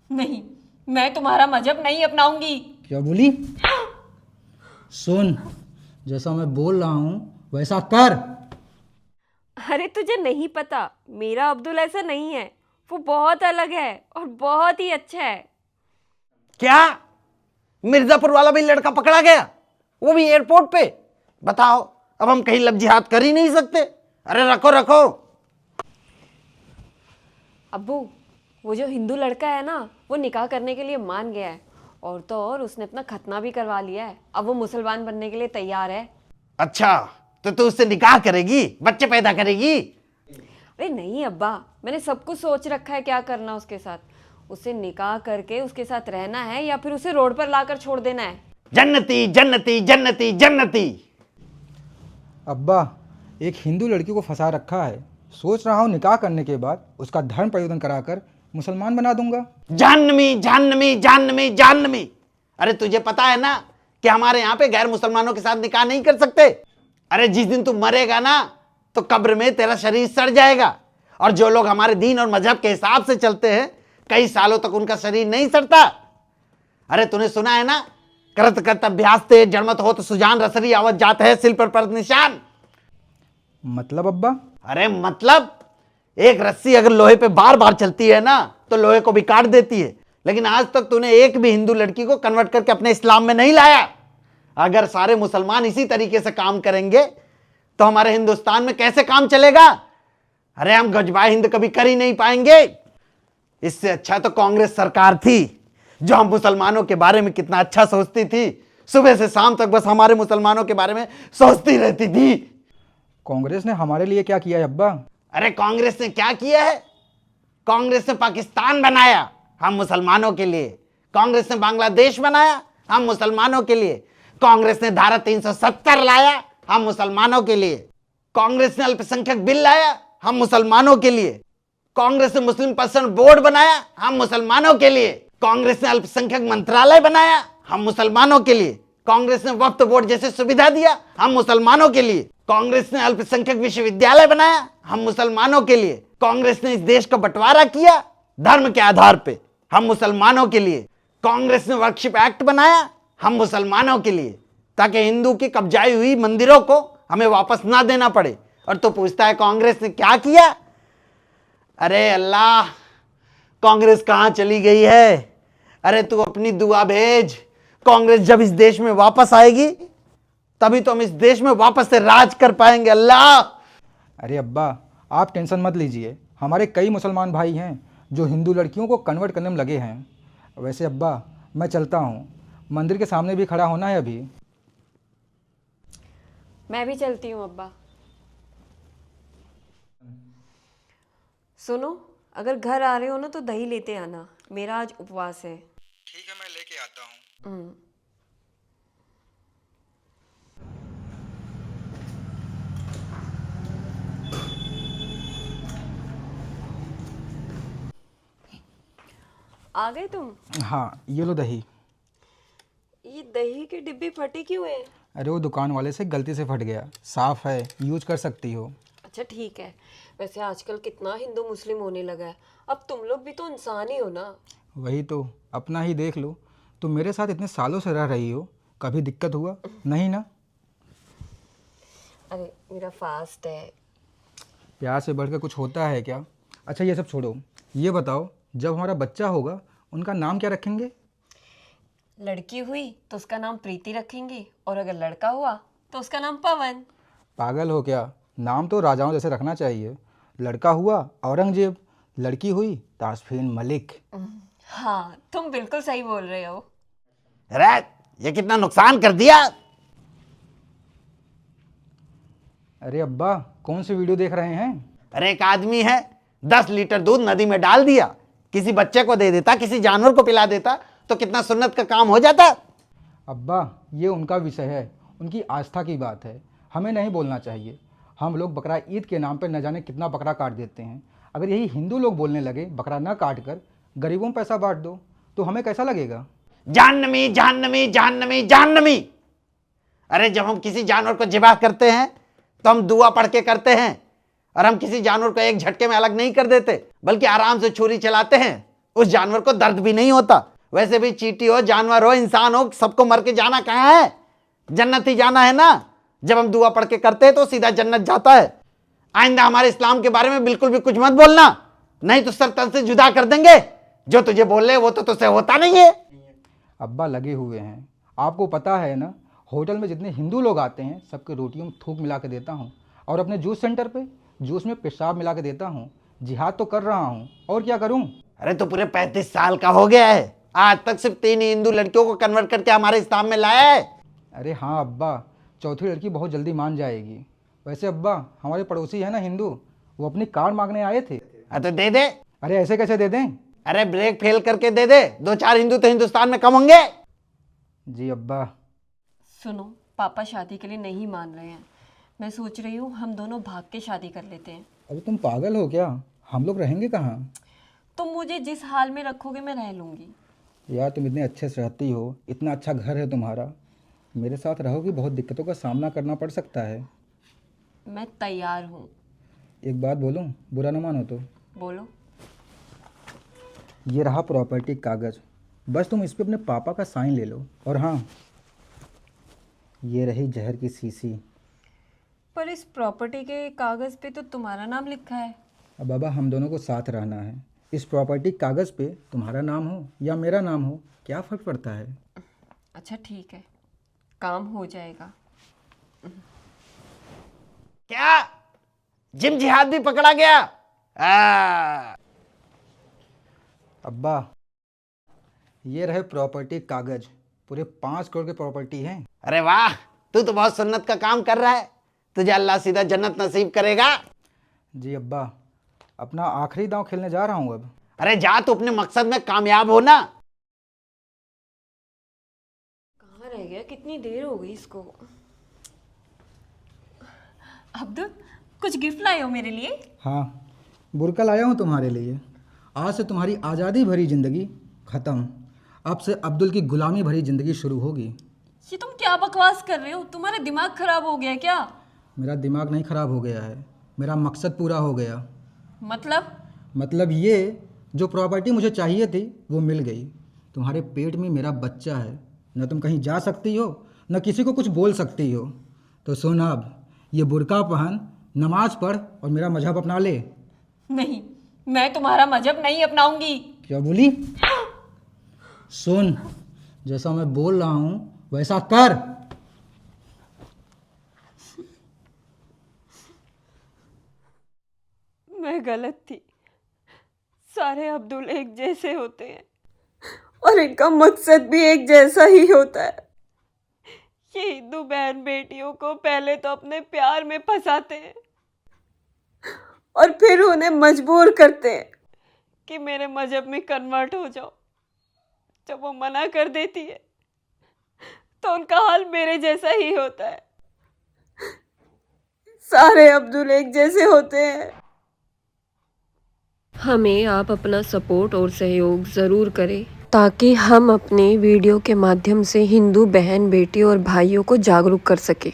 नहीं, मैं तुम्हारा मजहब नहीं अपनाऊंगी। क्या बोली? सुन, जैसा मैं बोल रहा हूँ वैसा कर। अरे तुझे नहीं पता, मेरा अब्दुल ऐसा नहीं है। वो बहुत अलग है और बहुत ही अच्छा है। क्या? मिर्जापुर वाला भी लड़का पकड़ा गया, वो भी एयरपोर्ट पे? बताओ, अब हम कहीं लब जिहाद कर ही नहीं सकते। अरे रखो रखो। अब्बू, वो जो हिंदू लड़का है ना, वो निकाह करने के लिए मान गया है। और तो और उसने अपना खतना भी करवा लिया है। अब वो मुसलमान बनने के लिए तैयार है। अच्छा, तो तू उससे निकाह करेगी, बच्चे पैदा करेगी? अरे नहीं अब्बा, मैंने सब कुछ सोच रखा है क्या करना उसके साथ। उसे निकाह करके उसके साथ रहना है या फिर उसे रोड पर लाकर छोड़ देना है। जन्नती जन्नती जन्नती जन्नती। अब्बा, एक हिंदू लड़की को फंसा रखा है। सोच रहा हूँ निकाह करने के बाद उसका धर्म परिवर्तन कराकर मुसलमान बना दूंगा। जहन्नमी जहन्नमी जहन्नमी जहन्नमी। अरे तुझे पता है ना कि हमारे यहाँ पे गैर मुसलमानों के साथ निकाह नहीं कर सकते। अरे जिस दिन तू मरेगा ना, तो कब्र में तेरा शरीर सड़ जाएगा। और जो लोग हमारे दीन और मजहब के हिसाब से चलते हैं, कई सालों तक उनका शरीर नहीं सड़ता। अरे तूने सुना है ना, करत करत अभ्यास ते जड़मत हो तो सुजान रसरी आवत जात है सिल पर निशान। मतलब अब्बा? अरे मतलब, एक रस्सी अगर लोहे पे बार बार चलती है ना, तो लोहे को भी काट देती है। लेकिन आज तक तूने एक भी हिंदू लड़की को कन्वर्ट करके अपने इस्लाम में नहीं लाया। अगर सारे मुसलमान इसी तरीके से काम करेंगे तो हमारे हिंदुस्तान में कैसे काम चलेगा? अरे हम गजबाए हिंद कभी कर ही नहीं पाएंगे। इससे अच्छा तो कांग्रेस सरकार थी, जो हम मुसलमानों के बारे में कितना अच्छा सोचती थी। सुबह से शाम तक बस हमारे मुसलमानों के बारे में सोचती रहती थी। कांग्रेस ने हमारे लिए क्या किया है अब्बा? अरे कांग्रेस ने क्या किया है? कांग्रेस ने पाकिस्तान बनाया, हम मुसलमानों के लिए। कांग्रेस ने बांग्लादेश बनाया, हम मुसलमानों के लिए। कांग्रेस ने धारा 370 लाया, हम मुसलमानों के लिए। कांग्रेस ने अल्पसंख्यक बिल लाया, हम मुसलमानों के लिए। कांग्रेस ने मुस्लिम पर्सन बोर्ड बनाया, हम मुसलमानों के लिए। कांग्रेस ने अल्पसंख्यक मंत्रालय बनाया, हम मुसलमानों के लिए। कांग्रेस ने वक्फ बोर्ड जैसे सुविधा दिया, हम मुसलमानों के लिए। कांग्रेस ने अल्पसंख्यक विश्वविद्यालय बनाया, हम मुसलमानों के लिए। कांग्रेस ने इस देश का बंटवारा किया धर्म के आधार पे, हम मुसलमानों के लिए। कांग्रेस ने वर्कशिप एक्ट बनाया, हम मुसलमानों के लिए, ताकि हिंदू की कब्जाई हुई मंदिरों को हमें वापस ना देना पड़े। और तो पूछता है कांग्रेस ने क्या किया? अरे अल्लाह, कांग्रेस कहां चली गई है? अरे तू अपनी दुआ भेज। कांग्रेस जब इस देश में वापस आएगी, तभी तो हम इस देश में वापस से राज कर पाएंगे। अल्लाह। अरे अब्बा, आप टेंशन मत लीजिए। हमारे कई मुसलमान भाई हैं जो हिंदू लड़कियों को कन्वर्ट करने में लगे हैं। वैसे अब्बा, मैं चलता हूँ, मंदिर के सामने भी खड़ा होना है अभी। मैं भी चलती हूँ अब्बा। सुनो, अगर घर आ रहे हो ना तो दही लेते आना, मेरा आज उपवास है। ठीक है, मैं लेके आता हूँ। आ गए तुम? हाँ, ये लो दही। ये दही की डिब्बी फटी क्यों है? अरे वो दुकान वाले से गलती से फट गया, साफ़ है, यूज कर सकती हो। अच्छा ठीक है। वैसे आजकल कितना हिंदू मुस्लिम होने लगा है, अब तुम लोग भी तो इंसान ही हो ना। वही तो, अपना ही देख लो। तुम मेरे साथ इतने सालों से रह रही हो, कभी दिक्कत हुआ नहीं ना? अरे मेरा फास्ट है। प्यार से बढ़कर कुछ होता है क्या? अच्छा ये सब छोड़ो, ये बताओ, जब हमारा बच्चा होगा उनका नाम क्या रखेंगे? लड़की हुई तो उसका नाम प्रीति रखेंगे, और अगर लड़का हुआ तो उसका नाम पवन। पागल हो क्या? नाम तो राजाओं जैसे रखना चाहिए। लड़का हुआ औरंगजेब, लड़की हुई तासफीन मलिक। हाँ, तुम बिल्कुल सही बोल रहे हो। अरे ये कितना नुकसान कर दिया। अरे अब्बा, कौन सी वीडियो देख रहे हैं? अरे एक आदमी है, 10 लीटर दूध नदी में डाल दिया, किसी बच्चे को दे देता, किसी जानवर को पिला देता, तो कितना सुन्नत का काम हो जाता। अब्बा, ये उनका विषय है, उनकी आस्था की बात है, हमें नहीं बोलना चाहिए। हम लोग बकरा ईद के नाम पर न जाने कितना बकरा काट देते हैं। अगर यही हिंदू लोग बोलने लगे बकरा न काट कर गरीबों में पैसा बांट दो, तो हमें कैसा लगेगा? जहन्नमी जहन्नमी जहन्नमी जहन्नमी। अरे जब हम किसी जानवर को ज़िबह करते हैं तो हम दुआ पढ़ के करते हैं, और हम किसी जानवर को एक झटके में अलग नहीं कर देते, बल्कि आराम से छुरी चलाते हैं, उस जानवर को दर्द भी नहीं होता। वैसे भी चींटी हो, जानवर हो, इंसान हो, सबको मर के जाना कहाँ है? जन्नत ही जाना है ना। जब हम दुआ पढ़ के करते हैं तो सीधा जन्नत जाता है। आइंदा हमारे इस्लाम के बारे में बिल्कुल भी कुछ मत बोलना, नहीं तो सर तन से जुदा कर देंगे। जो तुझे बोल रहे वो तो तुझसे होता नहीं है। अब्बा लगे हुए हैं, आपको पता है ना, होटल में जितने हिंदू लोग आते हैं सबके रोटियों में थूक मिला के देता हूँ, और अपने जूस सेंटर पे जूस में पेशाब मिला के देता हूँ। जिहाद तो कर रहा हूँ, और क्या करूँ? अरे तो पूरे 35 साल का हो गया है, आज तक सिर्फ 3 ही हिंदू लड़कियों को कन्वर्ट करके हमारे इस्लाम में लाया है। अरे हाँ अब्बा, चौथी लड़की बहुत जल्दी मान जाएगी। वैसे अब्बा, हमारे पड़ोसी है ना हिंदू, वो अपनी कार मांगने आए थे। तो दे दे। अरे ऐसे कैसे दे दें? अरे ब्रेक फेल करके दे दे, 2-4 हिंदू तो हिंदुस्तान में कम होंगे। जी अब्बा। सुनो, पापा शादी के लिए नहीं मान रहे हैं। मैं सोच रही हूँ हम दोनों भाग के शादी कर लेते हैं। अरे तुम पागल हो क्या? हम लोग रहेंगे कहाँ? तुम मुझे जिस हाल में रखोगे मैं रह लूँगी। यार तुम इतने अच्छे से रहती हो, इतना अच्छा घर है तुम्हारा, मेरे साथ रहोगी बहुत दिक्कतों का सामना करना पड़ सकता है। मैं तैयार हूँ। एक बात बोलूं, बुरा ना मानो तो। बोलो। ये रहा प्रॉपर्टी कागज़, बस तुम इस पे अपने पापा का साइन ले लो। और हाँ, ये रही जहर की शीशी। पर इस प्रॉपर्टी के कागज़ पे तो तुम्हारा नाम लिखा है। अब बाबा, हम दोनों को साथ रहना है। इस प्रॉपर्टी कागज़ पे तुम्हारा नाम हो या मेरा नाम हो, क्या फ़र्क पड़ता है? अच्छा ठीक है, काम हो जाएगा। क्या जिम जिहाद भी पकड़ा गया? अब्बा, ये रहे प्रॉपर्टी कागज़, पूरे 5 करोड़ की प्रॉपर्टी है। अरे वाह, तू तो बहुत सुन्नत का काम कर रहा है, तुझे अल्लाह सीधा जन्नत नसीब करेगा। जी अब्बा, अपना आखिरी दांव खेलने जा रहा हूँ अब। अरे जा, तू अपने मकसद में कामयाब हो ना। कहाँ रह गया? कितनी देर हो गई इसको। अब्दुल, कुछ गिफ्ट लाए हो मेरे लिए? हाँ, बुरका लाया हूँ तुम्हारे लिए। आज से तुम्हारी आज़ादी भरी ज़िंदगी ख़त्म, अब से अब्दुल की गुलामी भरी ज़िंदगी शुरू होगी। ये तुम क्या बकवास कर रहे हो? तुम्हारा दिमाग खराब हो गया क्या? मेरा दिमाग नहीं ख़राब हो गया है, मेरा मकसद पूरा हो गया। मतलब ये, जो प्रॉपर्टी मुझे चाहिए थी वो मिल गई। तुम्हारे पेट में मेरा बच्चा है, न तुम कहीं जा सकती हो न किसी को कुछ बोल सकती हो। तो सुन, अब ये बुरका पहन, नमाज पढ़ और मेरा मजहब अपना ले। नहीं, मैं तुम्हारा मजहब नहीं अपनाऊंगी। क्या बोली? सुन, जैसा मैं बोल रहा हूँ वैसा कर। मैं गलत थी। सारे अब्दुल एक जैसे होते हैं और इनका मकसद भी एक जैसा ही होता है। ये हिंदू बहन बेटियों को पहले तो अपने प्यार में फंसाते हैं और फिर उन्हें मजबूर करते हैं कि मेरे मजहब में कन्वर्ट हो जाओ। जब वो मना कर देती है तो उनका हाल मेरे जैसा ही होता है। सारे अब्दुल एक जैसे होते हैं। हमें आप अपना सपोर्ट और सहयोग ज़रूर करें ताकि हम अपने वीडियो के माध्यम से हिंदू बहन बेटी और भाइयों को जागरूक कर सकें।